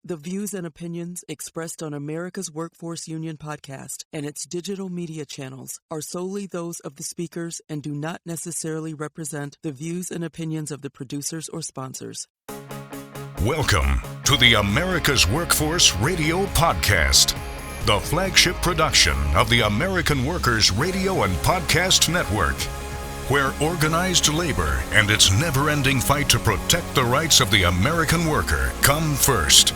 The views and opinions expressed on America's Workforce Union podcast and its digital media channels are solely those of the speakers and do not necessarily represent the views and opinions of the producers or sponsors. Welcome to the America's Workforce Radio Podcast, the flagship production of the American Workers Radio and Podcast Network, where organized labor and its never-ending fight to protect the rights of the American worker come first.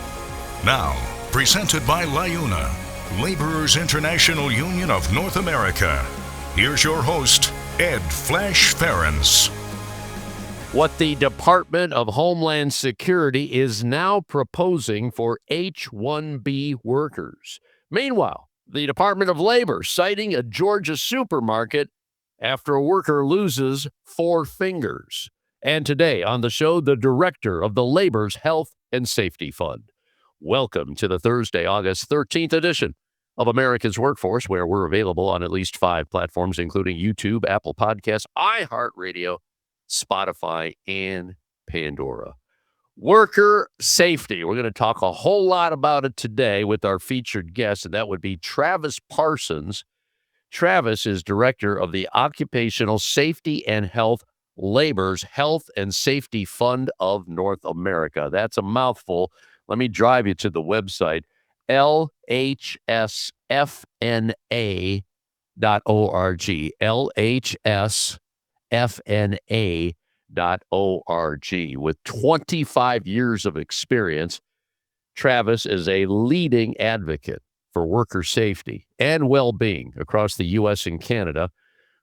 Now, presented by LIUNA, Laborers International Union of North America. Here's your host, Ed Flash Ferens. What the Department of Homeland Security is now proposing for H-1B workers. Meanwhile, the Department of Labor citing a Georgia supermarket after a worker loses 4 fingers. And today on the show, the director of the Labor's Health and Safety Fund. Welcome to the Thursday, August 13th edition of America's Workforce, where we're available on at least 5 platforms, including YouTube, Apple Podcasts, iHeartRadio, Spotify, and Pandora. Worker safety. We're going to talk a whole lot about it today with our featured guest, and that would be Travis Parsons. Travis is director of the Occupational Safety and Health Labor's Health and Safety Fund of North America. That's a mouthful. Let me drive you to the website, LHSFNA.org, LHSFNA.org. With 25 years of experience, Travis is a leading advocate for worker safety and well-being across the U.S. and Canada.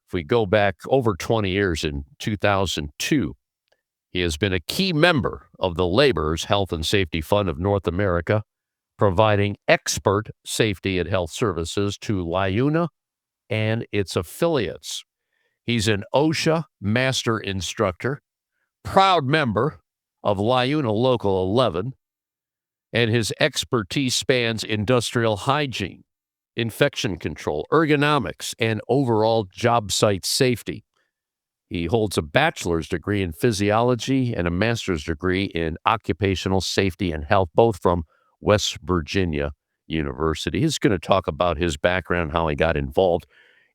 If we go back over 20 years, in 2002, he has been a key member of the Labor's Health and Safety Fund of North America, providing expert safety and health services to LIUNA and its affiliates. He's an OSHA master instructor, proud member of LIUNA Local 11, and his expertise spans industrial hygiene, infection control, ergonomics, and overall job site safety. He holds a bachelor's degree in physiology and a master's degree in occupational safety and health, both from West Virginia University. He's going to talk about his background, how he got involved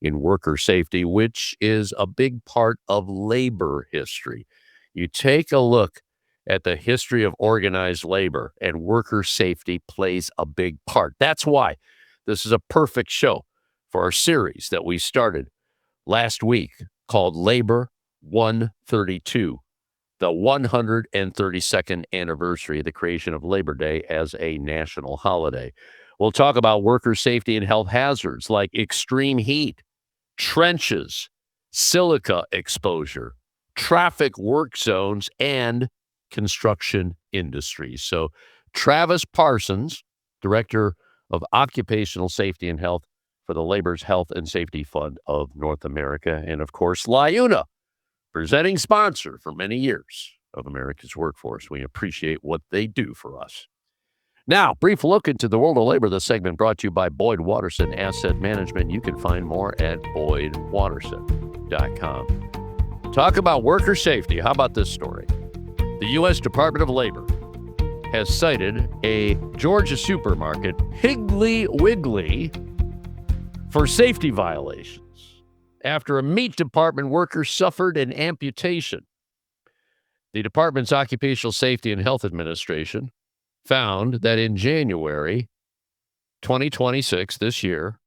in worker safety, which is a big part of labor history. You take a look at the history of organized labor, and worker safety plays a big part. That's why this is a perfect show for our series that we started last week called Labor 132, the 132nd anniversary of the creation of Labor Day as a national holiday. We'll talk about worker safety and health hazards like extreme heat, trenches, silica exposure, traffic work zones, and construction industries. So Travis Parsons, Director of Occupational Safety and Health for the Labor's Health and Safety Fund of North America, and of course, LIUNA, presenting sponsor for many years of America's Workforce. We appreciate what they do for us. Now, brief look into the world of labor. The segment brought to you by Boyd Watterson Asset Management. You can find more at boydwatterson.com. Talk about worker safety. How about this story? The U.S. Department of Labor has cited a Georgia supermarket, Piggly Wiggly, for safety violations after a meat department worker suffered an amputation. The department's Occupational Safety and Health Administration found that in January 2026, this year,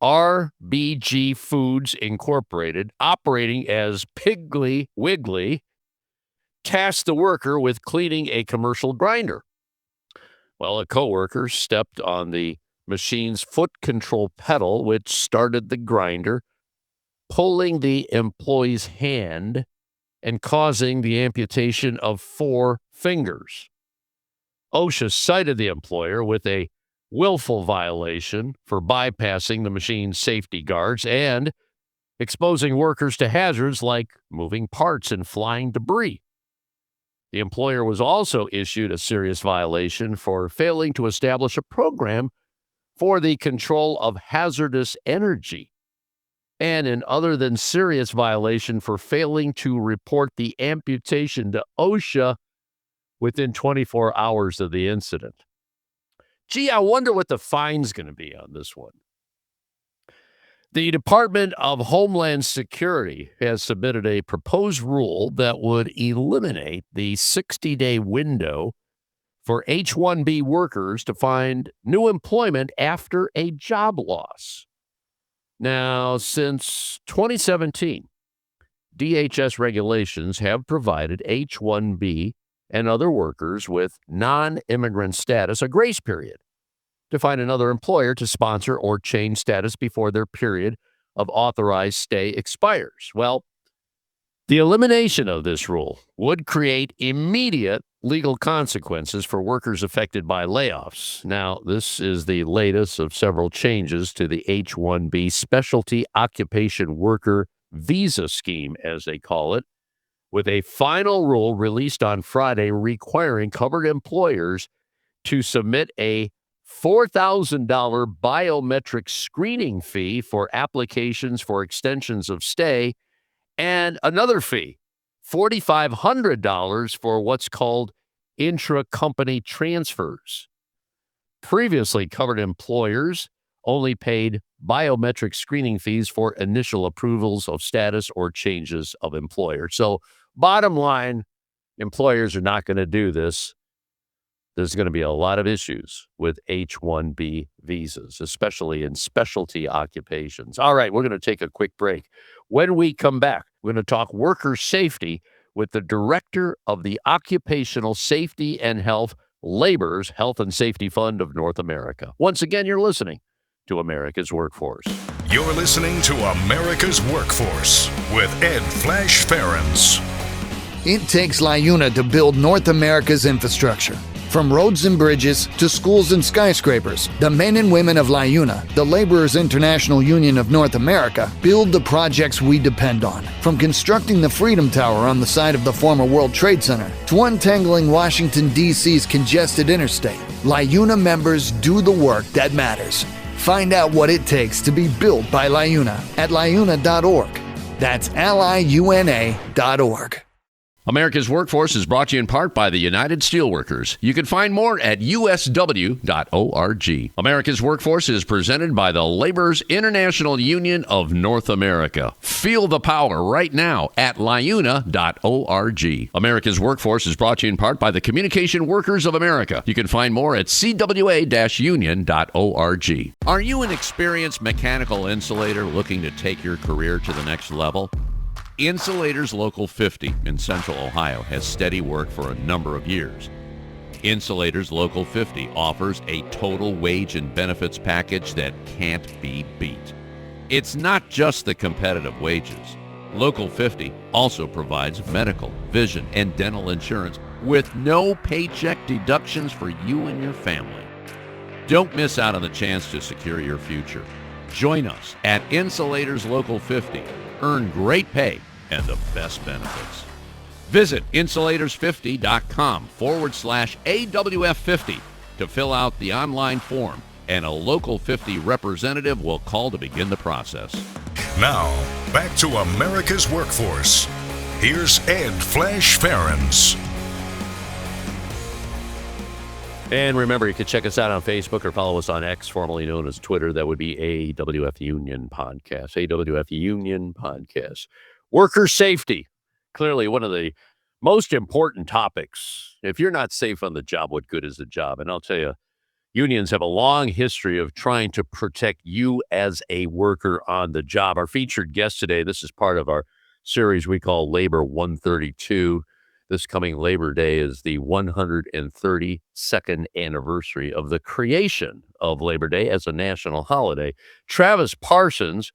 RBG Foods Incorporated, operating as Piggly Wiggly, tasked the worker with cleaning a commercial grinder. Well, a coworker stepped on the machine's foot control pedal, which started the grinder, pulling the employee's hand and causing the amputation of 4 fingers. OSHA cited the employer with a willful violation for bypassing the machine's safety guards and exposing workers to hazards like moving parts and flying debris. The employer was also issued a serious violation for failing to establish a program for the control of hazardous energy, and an other than serious violation for failing to report the amputation to OSHA within 24 hours of the incident. Gee, I wonder what the fine's going to be on this one. The Department of Homeland Security has submitted a proposed rule that would eliminate the 60-day window for H-1B workers to find new employment after a job loss. Now, since 2017, DHS regulations have provided H-1B and other workers with non-immigrant status a grace period to find another employer to sponsor or change status before their period of authorized stay expires. Well, the elimination of this rule would create immediate legal consequences for workers affected by layoffs. Now, this is the latest of several changes to the H-1B Specialty Occupation Worker Visa Scheme, as they call it, with a final rule released on Friday requiring covered employers to submit a $4,000 biometric screening fee for applications for extensions of stay, and another fee, $4,500 for what's called intra-company transfers. Previously, covered employers only paid biometric screening fees for initial approvals of status or changes of employer. So, bottom line, employers are not going to do this. There's going to be a lot of issues with H-1B visas, especially in specialty occupations. All right, we're going to take a quick break. When we come back, we're going to talk worker safety with the director of the Occupational Safety and Health Labor's Health and Safety Fund of North America. Once again, you're listening to America's Workforce. You're listening to America's Workforce with Ed Flash Farrens. It takes LIUNA to build North America's infrastructure. From roads and bridges to schools and skyscrapers, the men and women of LIUNA, the Laborers International Union of North America, build the projects we depend on. From constructing the Freedom Tower on the site of the former World Trade Center to untangling Washington, D.C.'s congested interstate, LIUNA members do the work that matters. Find out what it takes to be built by LIUNA at liuna.org. That's liuna.org. America's Workforce is brought to you in part by the United Steelworkers. You can find more at usw.org. America's Workforce is presented by the Laborers International Union of North America. Feel the power right now at liuna.org. America's Workforce is brought to you in part by the Communication Workers of America. You can find more at cwa-union.org. Are you an experienced mechanical insulator looking to take your career to the next level? Insulators Local 50 in Central Ohio has steady work for a number of years. Insulators Local 50 offers a total wage and benefits package that can't be beat. It's not just the competitive wages. Local 50 also provides medical, vision, and dental insurance with no paycheck deductions for you and your family. Don't miss out on the chance to secure your future. Join us at Insulators Local 50. Earn great pay and the best benefits. Visit insulators50.com/AWF50 to fill out the online form, and a Local 50 representative will call to begin the process. Now, back to America's Workforce. Here's Ed Flash Farrens. And remember, you can check us out on Facebook or follow us on X, formerly known as Twitter. That would be AWF Union Podcast. AWF Union Podcast. Worker safety. Clearly one of the most important topics. If you're not safe on the job, what good is the job? And I'll tell you, unions have a long history of trying to protect you as a worker on the job. Our featured guest today, this is part of our series we call Labor 132. This coming Labor Day is the 132nd anniversary of the creation of Labor Day as a national holiday. Travis Parsons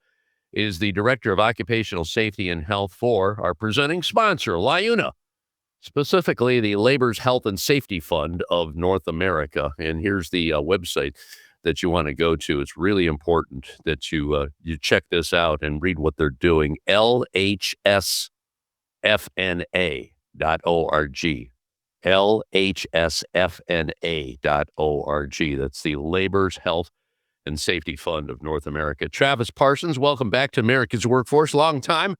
is the Director of Occupational Safety and Health for our presenting sponsor, LIUNA, specifically the Labor's Health and Safety Fund of North America. And here's the website that you want to go to. It's really important that you check this out and read what they're doing. LHSFNA.org. LHSFNA.org. That's the Labor's Health and Safety Fund of North America. Travis Parsons, welcome back to America's Workforce. Long time. A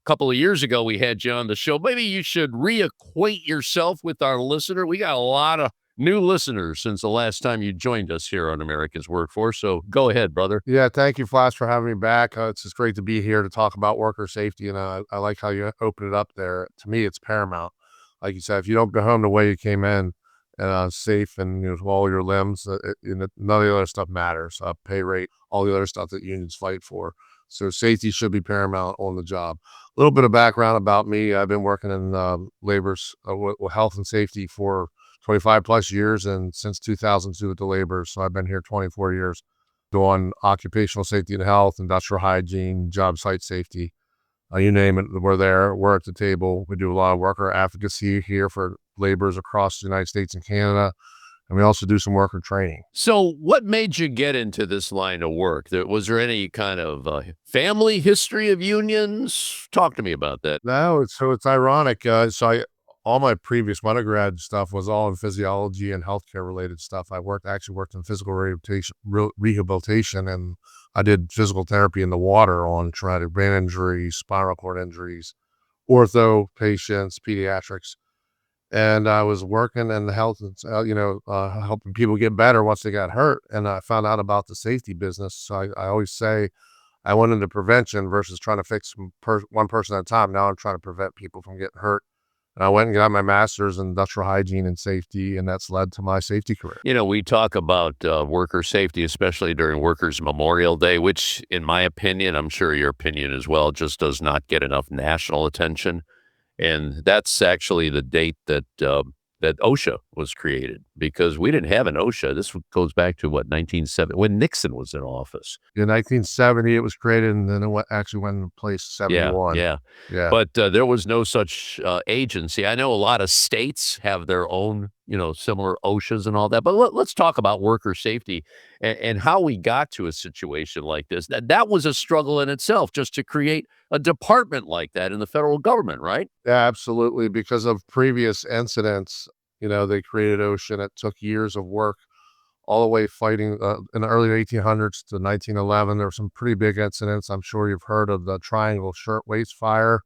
couple of years ago, we had you on the show. Maybe you should reacquaint yourself with our listener. We got a lot of new listeners since the last time you joined us here on America's Workforce. So go ahead, brother. Yeah, thank you, Flash, for having me back. It's just great to be here to talk about worker safety, and I like how you open it up there. To me, it's paramount. Like you said, if you don't go home the way you came in, safe and all your limbs, none of the other stuff matters. Pay rate, all the other stuff that unions fight for. So safety should be paramount on the job. A little bit of background about me. I've been working in labor's with health and safety for 25 plus years, and since 2002 with the labor. So I've been here 24 years doing occupational safety and health, industrial hygiene, job site safety. You name it, we're there. We're at the table. We do a lot of worker advocacy here for laborers across the United States and Canada. And we also do some worker training. So what made you get into this line of work? Was there any kind of family history of unions? Talk to me about that. No, it's ironic. All my previous undergrad stuff was all in physiology and healthcare related stuff. I actually worked in physical rehabilitation, and I did physical therapy in the water on traumatic brain injuries, spinal cord injuries, ortho patients, pediatrics. And I was working in the health, helping people get better once they got hurt. And I found out about the safety business. So I always say I went into prevention versus trying to fix one person at a time. Now I'm trying to prevent people from getting hurt. And I went and got my master's in industrial hygiene and safety, and that's led to my safety career. We talk about worker safety, especially during Workers' Memorial Day, which, in my opinion, I'm sure your opinion as well, just does not get enough national attention. And that's actually the date that that OSHA was created, because we didn't have an OSHA. This goes back to 1970, when Nixon was in office. In 1970, it was created, and then it actually went into place 71. Yeah. Yeah. But there was no such agency. I know a lot of states have their own, similar OSHAs and all that. But let's talk about worker safety and how we got to a situation like this. That was a struggle in itself, just to create a department like that in the federal government, right? Yeah, absolutely. Because of previous incidents, they created OSHA, and it took years of work, all the way fighting in the early 1800s to 1911. There were some pretty big incidents. I'm sure you've heard of the Triangle Shirtwaist Fire,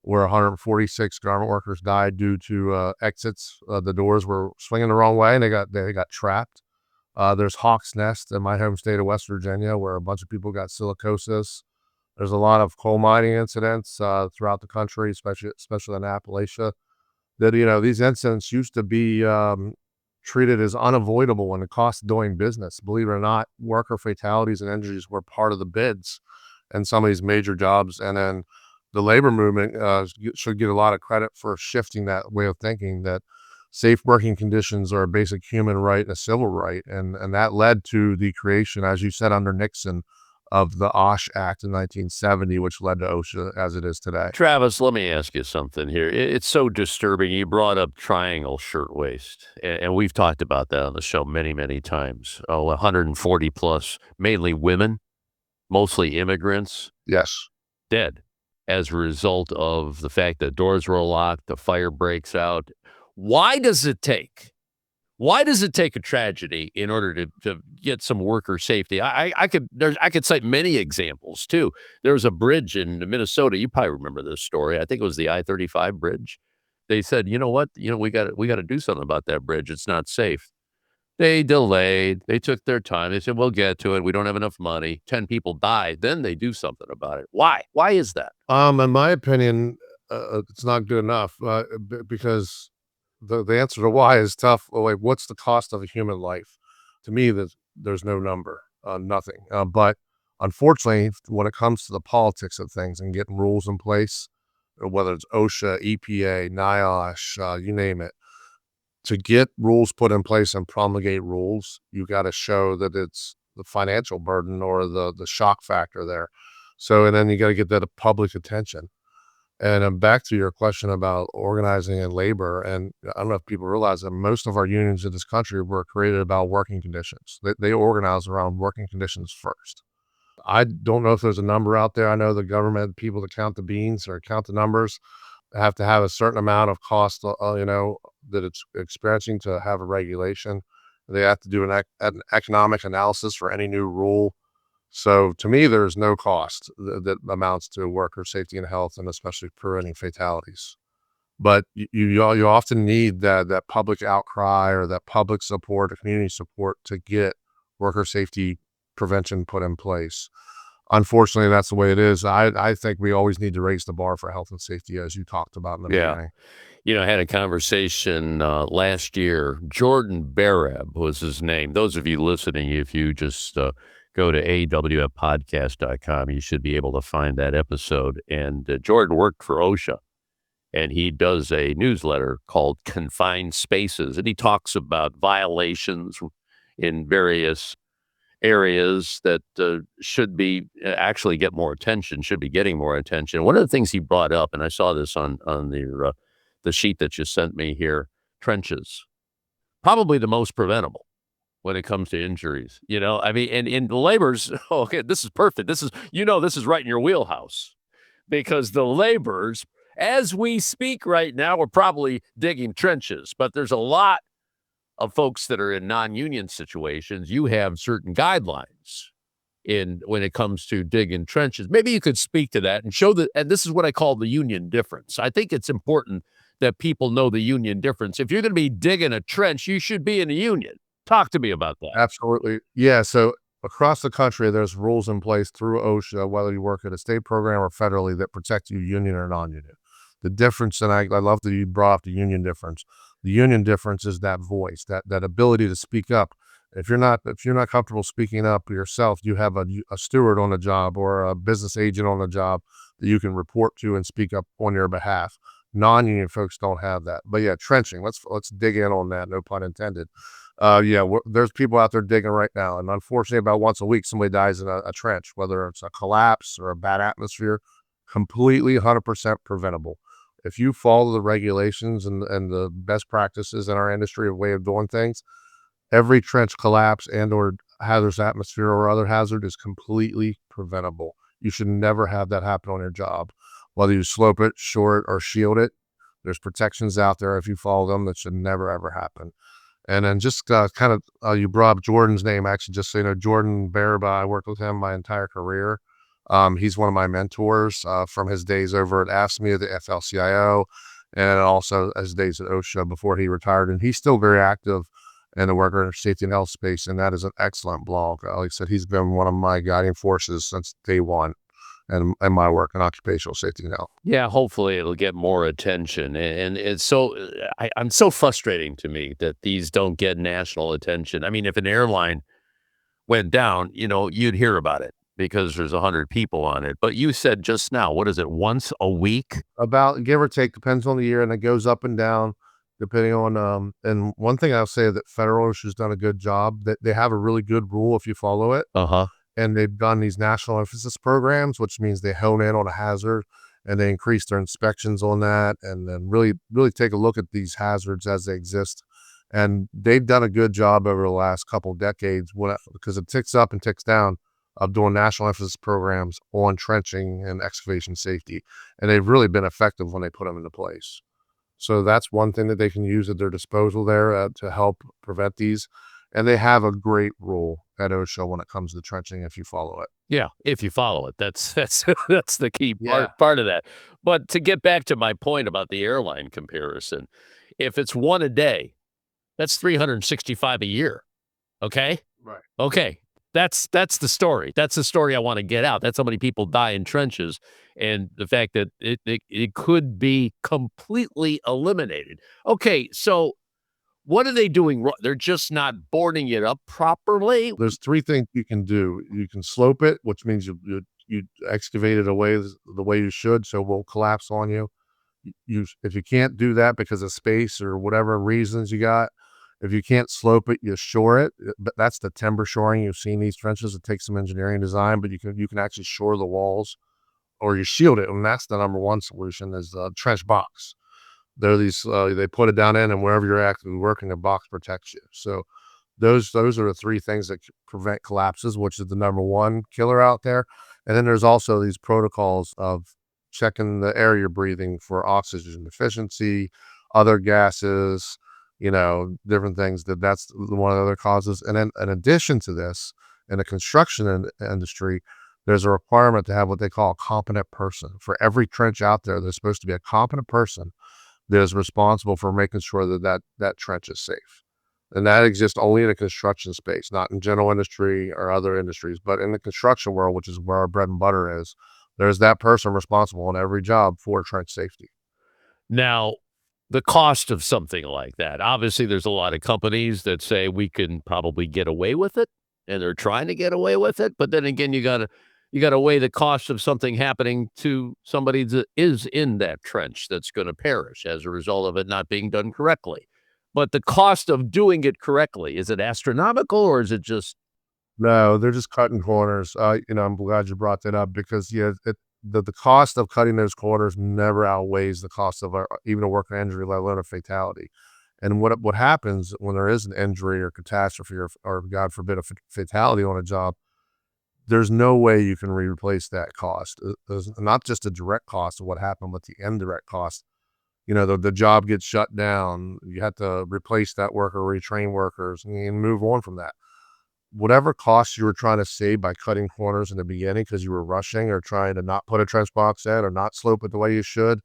where 146 garment workers died due to exits. The doors were swinging the wrong way, and they got trapped. There's Hawk's Nest in my home state of West Virginia, where a bunch of people got silicosis. There's a lot of coal mining incidents throughout the country, especially in Appalachia. That these incidents used to be treated as unavoidable when it cost doing business. Believe it or not, worker fatalities and injuries were part of the bids in some of these major jobs. And then the labor movement should get a lot of credit for shifting that way of thinking, that safe working conditions are a basic human right and a civil right. And that led to the creation, as you said, under Nixon, of the OSHA Act in 1970, which led to OSHA as it is today. Travis, let me ask you something here. It's so disturbing. You brought up Triangle Shirtwaist, and we've talked about that on the show many, many times. 140 plus, mainly women, mostly immigrants. Yes. Dead as a result of the fact that doors were locked, the fire breaks out. Why does it take a tragedy in order to get some worker safety? I could cite many examples too. There was a bridge in Minnesota. You probably remember this story. I think it was the I-35 bridge. They said, you know what? We got to do something about that bridge. It's not safe. They delayed. They took their time. They said, we'll get to it. We don't have enough money. 10 people died. Then they do something about it. Why? Why is that? In my opinion, it's not good enough because the answer to why is tough. Like, what's the cost of a human life? To me, there's no number, nothing. But unfortunately, when it comes to the politics of things and getting rules in place, whether it's OSHA, EPA, NIOSH, you name it, to get rules put in place and promulgate rules, you got to show that it's the financial burden or the shock factor there. So, and then you got to get that public attention. And back to your question about organizing and labor, and I don't know if people realize that most of our unions in this country were created about working conditions. They organize around working conditions first. I don't know if there's a number out there. I know the government, people that count the beans or count the numbers, have to have a certain amount of cost, that it's experiencing to have a regulation. They have to do an economic analysis for any new rule. So to me, there's no cost that amounts to worker safety and health, and especially preventing fatalities. But you often need that public outcry or that public support, or community support to get worker safety prevention put in place. Unfortunately, that's the way it is. I think we always need to raise the bar for health and safety, as you talked about in the beginning. I had a conversation last year. Jordan Barab was his name. Those of you listening, if you just go to awfpodcast.com, you should be able to find that episode. And Jordan worked for OSHA, and he does a newsletter called Confined Spaces, and he talks about violations in various areas that should be actually get more attention, should be getting more attention. One of the things he brought up, and I saw this on the sheet that you sent me here, trenches, probably the most preventable when it comes to injuries. I mean, and in the laborers, okay, this is perfect. This is right in your wheelhouse, because the laborers, as we speak right now, are probably digging trenches, but there's a lot of folks that are in non-union situations. You have certain guidelines when it comes to digging trenches. Maybe you could speak to that and show that. And this is what I call the union difference. I think it's important that people know the union difference. If you're going to be digging a trench, you should be in a union. Talk to me about that. Absolutely. Yeah. So across the country, there's rules in place through OSHA, whether you work at a state program or federally, that protect you union or non-union. The difference, and I love that you brought up the union difference. The union difference is that voice, that ability to speak up. If you're not comfortable speaking up yourself, you have a steward on the job or a business agent on the job that you can report to and speak up on your behalf. Non-union folks don't have that. But yeah, trenching. Let's dig in on that. No pun intended. There's people out there digging right now, and unfortunately, about once a week, somebody dies in a trench, whether it's a collapse or a bad atmosphere. Completely 100% preventable. If you follow the regulations and the best practices in our industry of way of doing things, every trench collapse and or hazardous atmosphere or other hazard is completely preventable. You should never have that happen on your job. Whether you slope it, shore it, or shield it, there's protections out there. If you follow them, that should never, ever happen. And then just you brought up Jordan's name, actually, just so you know, Jordan Baraba, I worked with him my entire career. He's one of my mentors from his days over at AFSCME, the FLCIO, and also his days at OSHA before he retired. And he's still very active in the worker safety and health space, and that is an excellent blog. Like I said, he's been one of my guiding forces since day one and my work in occupational safety and health. Yeah, hopefully it'll get more attention. And it's so, I'm so frustrating to me that these don't get national attention. I mean, if an airline went down, you'd hear about it, because there's 100 people on it. But you said just now, what is it, once a week? About, give or take, depends on the year, and it goes up and down depending on, and one thing I'll say that Federal OSHA has done a good job, that they have a really good rule if you follow it. And they've done these national emphasis programs, which means they hone in on a hazard and they increase their inspections on that, and then really, really take a look at these hazards as they exist. And they've done a good job over the last couple of decades, because it ticks up and ticks down, of doing national emphasis programs on trenching and excavation safety. And they've really been effective when they put them into place. So that's one thing that they can use at their disposal there to help prevent these. And they have a great rule at OSHA when it comes to trenching if you follow it. Yeah, if you follow it. That's the key part of that. But to get back to my point about the airline comparison, if it's one a day, that's 365 a year. Okay? Right. Okay. That's the story. That's the story I want to get out. That's how many people die in trenches, and the fact that it could be completely eliminated. Okay, so what are they doing wrong? They're just not boarding it up properly? There's three things you can do. You can slope it, which means you excavate it away the way you should, so it won't collapse on you. If you can't do that because of space or whatever reasons you got, if you can't slope it, you shore it. But that's the timber shoring. You've seen these trenches. It takes some engineering design, but you can actually shore the walls, or you shield it. And that's the number one solution, is the trench box. There are these, they put it down in, and wherever you're actively working, the box protects you. So those are the three things that prevent collapses, which is the number one killer out there. And then there's also these protocols of checking the air you're breathing for oxygen deficiency, other gases, different things. That's one of the other causes. And then in addition to this, in the construction industry, there's a requirement to have what they call a competent person. For every trench out there, there's supposed to be a competent person that is responsible for making sure that trench is safe. And that exists only in a construction space, not in general industry or other industries, but in the construction world, which is where our bread and butter is. There's that person responsible on every job for trench safety. Now, the cost of something like that, obviously there's a lot of companies that say we can probably get away with it, and they're trying to get away with it. But then again, you gotta weigh the cost of something happening to somebody that is in that trench that's going to perish as a result of it not being done correctly. But the cost of doing it correctly, is it astronomical or is it just? No, they're just cutting corners. I'm glad you brought that up because the cost of cutting those corners never outweighs the cost of even a worker injury, let alone a fatality. And what happens when there is an injury or catastrophe or God forbid a fatality on a job, there's no way you can replace that cost. There's not just a direct cost of what happened, but the indirect cost. The job gets shut down. You have to replace that worker, retrain workers, and move on from that. Whatever costs you were trying to save by cutting corners in the beginning because you were rushing or trying to not put a trench box in or not slope it the way you should,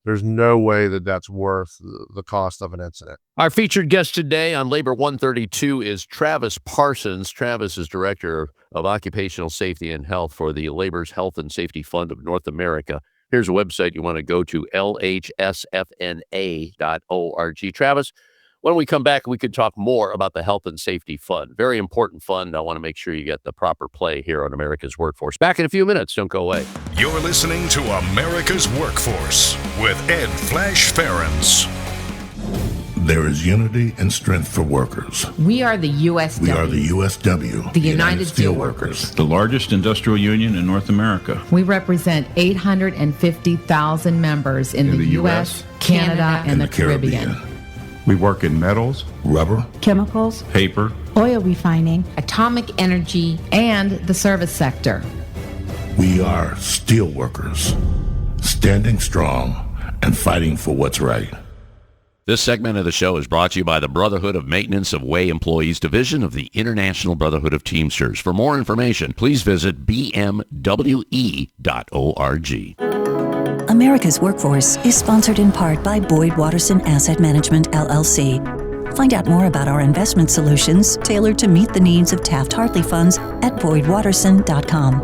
there's no way that's worth the cost of an incident. Our featured guest today on Labor 132 is Travis Parsons. Travis is Director of Occupational Safety and Health for the Labor's Health and Safety Fund of North America. Here's a website you want to go to, LHSFNA.org. Travis, when we come back, we could talk more about the Health and Safety Fund. Very important fund. I want to make sure you get the proper play here on America's Workforce. Back in a few minutes. Don't go away. You're listening to America's Workforce with Ed Flash Farrens. There is unity and strength for workers. We are the USW. We are the USW. The United Steelworkers. The largest industrial union in North America. We represent 850,000 members in the U.S., Canada, and the Caribbean. We work in metals, rubber, chemicals, paper, oil refining, atomic energy, and the service sector. We are steelworkers, standing strong and fighting for what's right. This segment of the show is brought to you by the Brotherhood of Maintenance of Way Employees Division of the International Brotherhood of Teamsters. For more information, please visit bmwe.org. America's Workforce is sponsored in part by Boyd Watterson Asset Management, LLC. Find out more about our investment solutions tailored to meet the needs of Taft-Hartley funds at boydwatterson.com.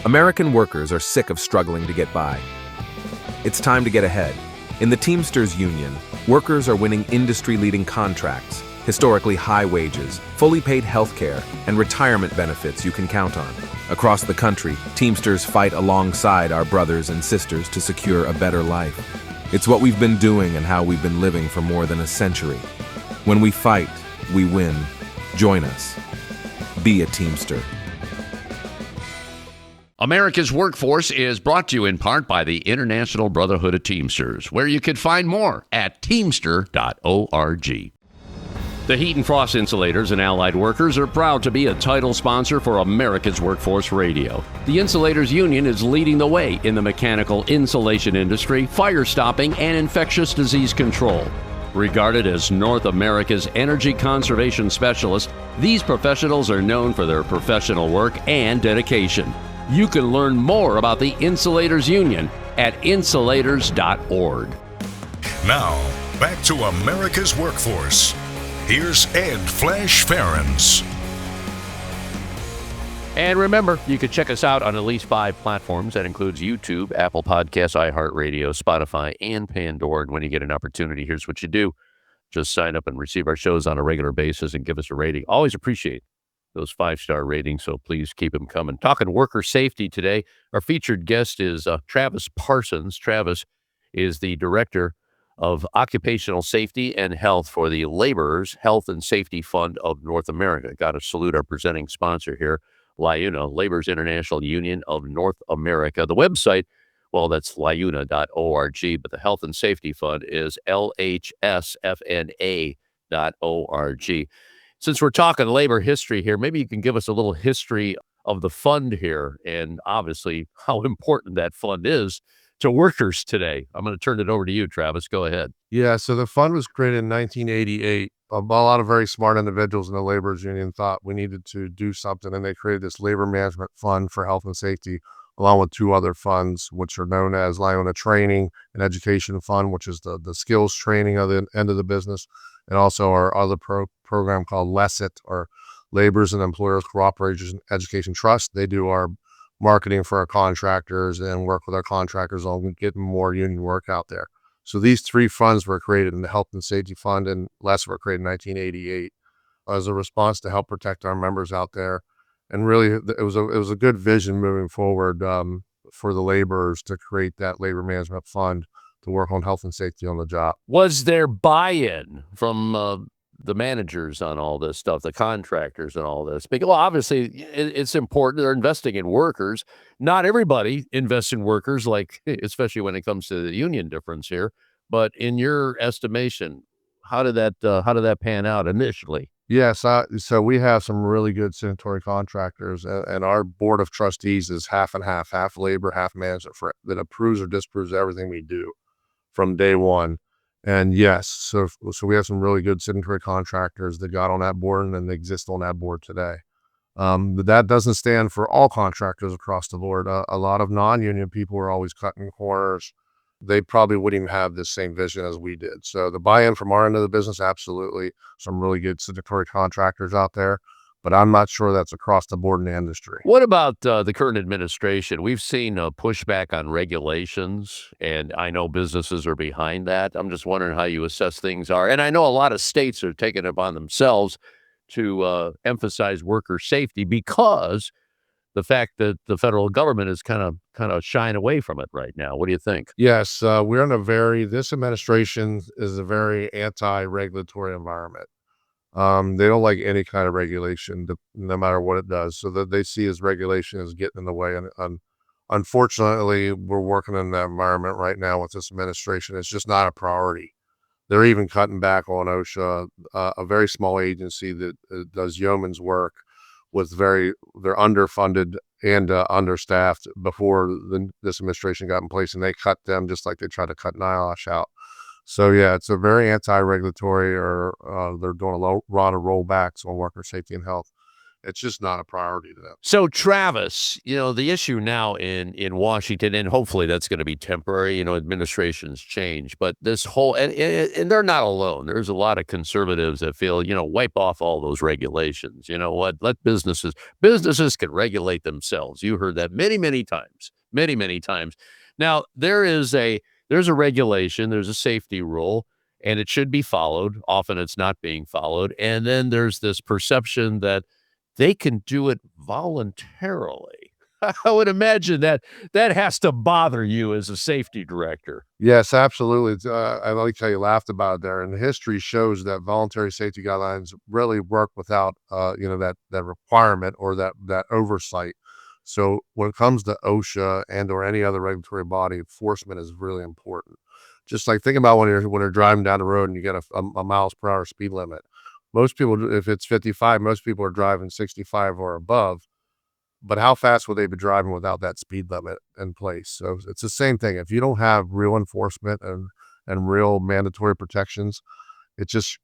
American workers are sick of struggling to get by. It's time to get ahead. In the Teamsters Union, workers are winning industry-leading contracts, historically high wages, fully paid health care, and retirement benefits you can count on. Across the country, Teamsters fight alongside our brothers and sisters to secure a better life. It's what we've been doing and how we've been living for more than a century. When we fight, we win. Join us. Be a Teamster. America's Workforce is brought to you in part by the International Brotherhood of Teamsters, where you can find more at teamster.org. The Heat and Frost Insulators and Allied Workers are proud to be a title sponsor for America's Workforce Radio. The Insulators Union is leading the way in the mechanical insulation industry, fire stopping, and infectious disease control. Regarded as North America's energy conservation specialists, these professionals are known for their professional work and dedication. You can learn more about the Insulators Union at insulators.org. Now, back to America's Workforce. Here's Ed Flash Farrens. And remember, you can check us out on at least 5 platforms. That includes YouTube, Apple Podcasts, iHeartRadio, Spotify, and Pandora. And when you get an opportunity, here's what you do. Just sign up and receive our shows on a regular basis and give us a rating. Always appreciate those 5-star ratings, so please keep them coming. Talking worker safety today, our featured guest is Travis Parsons. Travis is the Director of Occupational Safety and Health for the Laborers Health and Safety Fund of North America. Got to salute our presenting sponsor here, LIUNA, Labor's International Union of North America. The website, well, that's liuna.org, but the Health and Safety Fund is LHSFNA.org. Since we're talking labor history here, maybe you can give us a little history of the fund here and obviously how important that fund is to workers today. I'm going to turn it over to you, Travis. Go ahead. Yeah, so the fund was created in 1988. A lot of very smart individuals in the laborers union thought we needed to do something, and they created this labor management fund for health and safety along with 2 other funds, which are known as LHSFNA Training and Education Fund, which is the skills training of the end of the business, and also our other program called LESIT, or Laborers and Employers Cooperation Education Trust. They do our marketing for our contractors and work with our contractors on getting more union work out there. So these 3 funds were created, in the Health and Safety Fund and LESIT were created in 1988 as a response to help protect our members out there. And really, it was a good vision moving forward for the laborers to create that labor management fund to work on health and safety on the job. Was there buy-in from the managers on all this stuff, the contractors and all this? Because, well, obviously, it's important. They're investing in workers. Not everybody invests in workers, like, especially when it comes to the union difference here. But in your estimation, how did that pan out initially? Yes, so we have some really good signatory contractors, and our board of trustees is half and half labor, half management, that approves or disapproves everything we do from day one. And yes, so we have some really good signatory contractors that got on that board and exist on that board today. But that doesn't stand for all contractors across the board. A lot of non-union people are always cutting corners. They probably wouldn't even have the same vision as we did. So the buy-in from our end of the business, absolutely. Some really good signatory contractors out there, but I'm not sure that's across the board in the industry. What about the current administration? We've seen pushback on regulations, and I know businesses are behind that. I'm just wondering how you assess things are. And I know a lot of states are taking it upon themselves to emphasize worker safety because the fact that the federal government is kind of shying away from it right now. What do you think? Yes, we're in this administration is a very anti-regulatory environment. They don't like any kind of regulation, no matter what it does. So that they see as regulation as getting in the way. And unfortunately, we're working in that environment right now with this administration. It's just not a priority. They're even cutting back on OSHA, a very small agency that does yeoman's work. They're underfunded and understaffed before this administration got in place, and they cut them just like they tried to cut NIOSH out. So yeah, it's a very anti-regulatory, or they're doing a lot of rollbacks on worker safety and health. It's just not a priority to them. So Travis, the issue now in Washington, and hopefully that's going to be temporary, administrations change, but this whole, and they're not alone. There's a lot of conservatives that feel, wipe off all those regulations. You know what? Let businesses can regulate themselves. You heard that many times. Now there's a regulation, there's a safety rule, and it should be followed. Often it's not being followed. And then there's this perception that they can do it voluntarily. I would imagine that has to bother you as a safety director. Yes, absolutely. I like how you laughed about it there. And history shows that voluntary safety guidelines really work without, that requirement or that oversight. So when it comes to OSHA and or any other regulatory body, enforcement is really important. Just like think about when you're driving down the road and you get a miles per hour speed limit. Most people, if it's 55, most people are driving 65 or above. But how fast would they be driving without that speed limit in place? So it's the same thing. If you don't have real enforcement and real mandatory protections,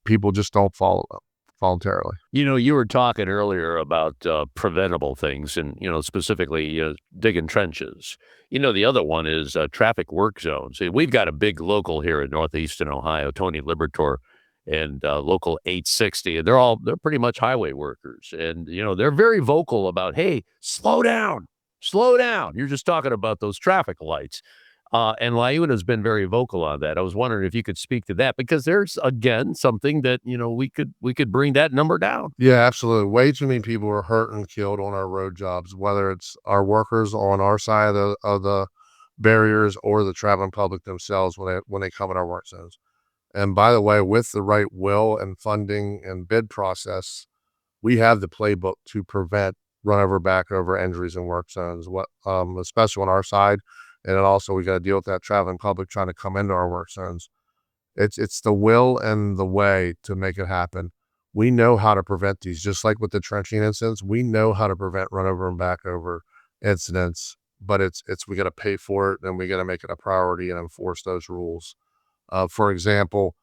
people just don't follow them voluntarily. You were talking earlier about preventable things and, specifically digging trenches. The other one is traffic work zones. We've got a big local here in northeastern Ohio, Tony Libertor, and local 860. And they're pretty much highway workers. And, they're very vocal about, hey, slow down. You're just talking about those traffic lights. And LHSFNA has been very vocal on that. I was wondering if you could speak to that, because there's, again, something that, we could bring that number down. Yeah, absolutely. Way too many people are hurt and killed on our road jobs, whether it's our workers on our side of the barriers or the traveling public themselves when they come in our work zones. And by the way, with the right will and funding and bid process, we have the playbook to prevent run-over, back-over injuries in work zones, especially on our side. And then also we got to deal with that traveling public trying to come into our work zones. It's the will and the way to make it happen. We know how to prevent these, just like with the trenching incidents. We know how to prevent run-over and back-over incidents, but we got to pay for it, and we got to make it a priority and enforce those rules. For example,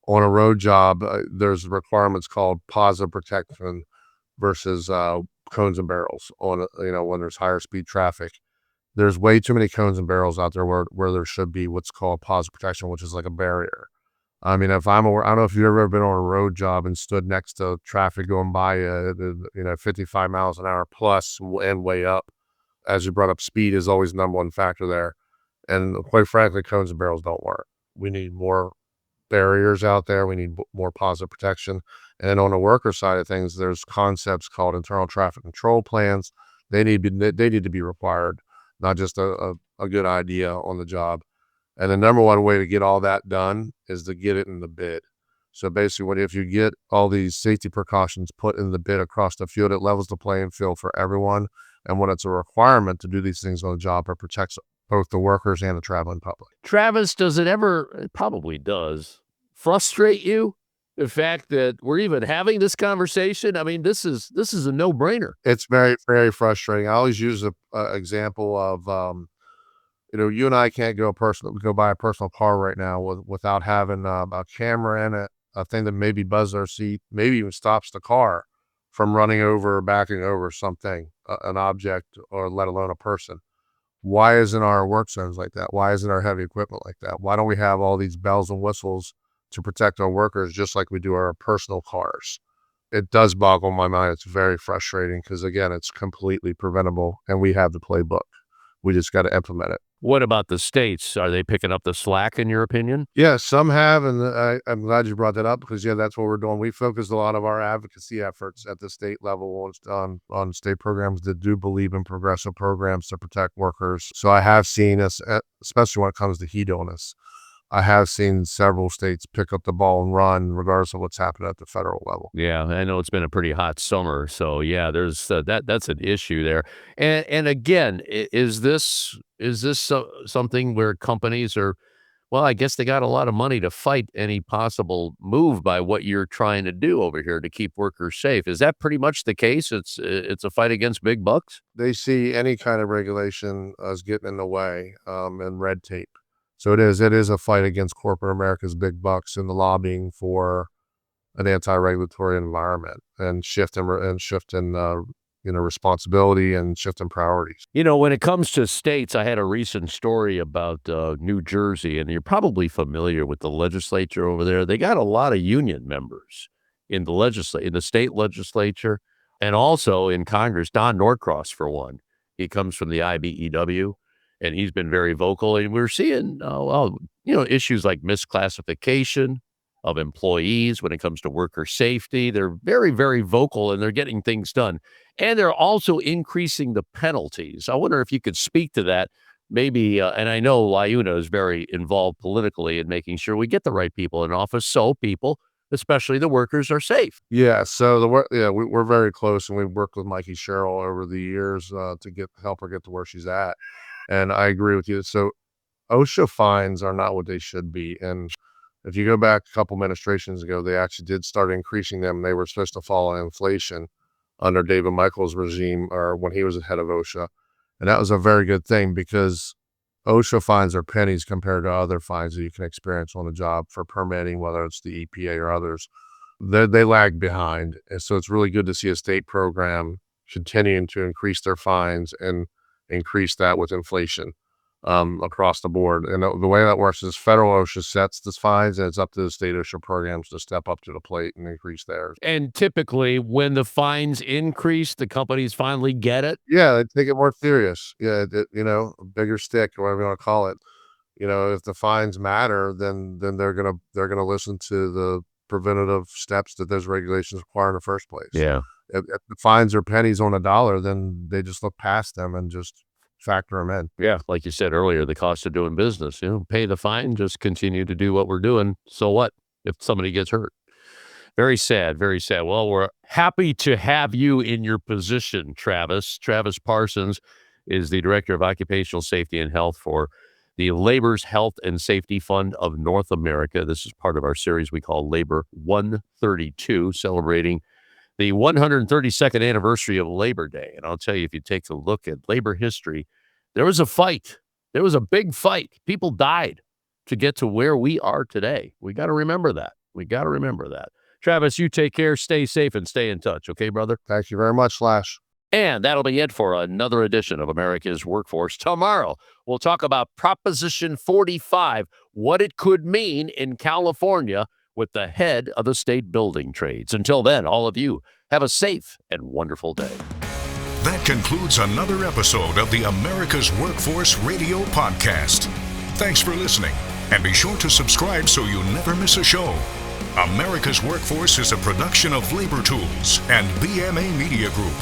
on a road job, there's requirements called positive protection versus cones and barrels on when there's higher speed traffic. there's way too many cones and barrels out there where there should be what's called positive protection, which is like a barrier. I mean, I don't know if you've ever been on a road job and stood next to traffic going by, 55 miles an hour plus and way up. As you brought up, speed is always the number one factor there. And quite frankly, cones and barrels don't work. We need more barriers out there. We need more positive protection. And then on the worker side of things, there's concepts called internal traffic control plans. They need to be required, not just a good idea on the job. And the number one way to get all that done is to get it in the bid. So basically, if you get all these safety precautions put in the bid across the field, it levels the playing field for everyone. And when it's a requirement to do these things on the job, it protects both the workers and the traveling public. Travis, does it ever, it probably does, frustrate you, the fact that we're even having this conversation? I mean, this is a no-brainer. It's very, very frustrating. I always use an example of, you and I can't go buy a personal car right now without having a camera in it, a thing that maybe buzzes our seat, maybe even stops the car from running over or backing over something, an object, or let alone a person. Why isn't our work zones like that? Why isn't our heavy equipment like that? Why don't we have all these bells and whistles to protect our workers just like we do our personal cars? It does boggle my mind. It's very frustrating because, again, it's completely preventable and we have the playbook. We just got to implement it. What about the states? Are they picking up the slack, in your opinion? Yeah, some have, and I'm glad you brought that up because, that's what we're doing. We focus a lot of our advocacy efforts at the state level on state programs that do believe in progressive programs to protect workers. So I have seen us, especially when it comes to heat illness, I have seen several states pick up the ball and run regardless of what's happening at the federal level. Yeah, I know it's been a pretty hot summer. So, yeah, there's that's an issue there. And again, is this something where companies are, well, I guess they got a lot of money to fight any possible move by what you're trying to do over here to keep workers safe. Is that pretty much the case? It's a fight against big bucks? They see any kind of regulation as getting in the way, and red tape. So it is a fight against corporate America's big bucks and the lobbying for an anti-regulatory environment and shift in responsibility and shift in priorities. When it comes to states, I had a recent story about New Jersey, and you're probably familiar with the legislature over there. They got a lot of union members in the state legislature and also in Congress. Don Norcross, for one, he comes from the IBEW. And he's been very vocal, and we're seeing, issues like misclassification of employees when it comes to worker safety. They're very, very vocal, and they're getting things done. And they're also increasing the penalties. I wonder if you could speak to that, maybe. And I know LIUNA is very involved politically in making sure we get the right people in office, so people, especially the workers, are safe. Yeah, so we're very close, and we've worked with Mikey Sherrill over the years to help her get to where she's at. And I agree with you. So OSHA fines are not what they should be. And if you go back a couple administrations ago, they actually did start increasing them. They were supposed to follow inflation under David Michaels' regime, or when he was the head of OSHA. And that was a very good thing because OSHA fines are pennies compared to other fines that you can experience on the job for permitting, whether it's the EPA or others. They lag behind. And so it's really good to see a state program continuing to increase their fines and increase that with inflation across the board. And the way that works is federal OSHA sets the fines, and it's up to the state OSHA programs to step up to the plate and increase theirs. And typically when the fines increase, the companies finally get it? Yeah, they take it more serious. Yeah, a bigger stick, or whatever you want to call it. If the fines matter, then they're gonna listen to the preventative steps that those regulations require in the first place. Yeah. If the fines are pennies on a dollar, then they just look past them and just factor them in. Yeah, like you said earlier, the cost of doing business, pay the fine, just continue to do what we're doing. So what if somebody gets hurt? Very sad, very sad. Well, we're happy to have you in your position, Travis. Travis Parsons is the Director of Occupational Safety and Health for the Labor's Health and Safety Fund of North America. This is part of our series we call Labor 132, celebrating the 132nd anniversary of Labor Day. And I'll tell you, if you take a look at labor history, there was a fight. There was a big fight. People died to get to where we are today. We got to remember that. Travis, you take care, stay safe, and stay in touch. Okay, brother? Thank you very much, Slash. And that'll be it for another edition of America's Workforce. Tomorrow, we'll talk about Proposition 45, what it could mean in California with the head of the state building trades. Until then, all of you, have a safe and wonderful day. That concludes another episode of the America's Workforce Radio Podcast. Thanks for listening, and be sure to subscribe so you never miss a show. America's Workforce is a production of Labor Tools and BMA Media Group.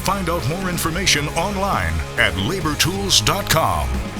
Find out more information online at labortools.com.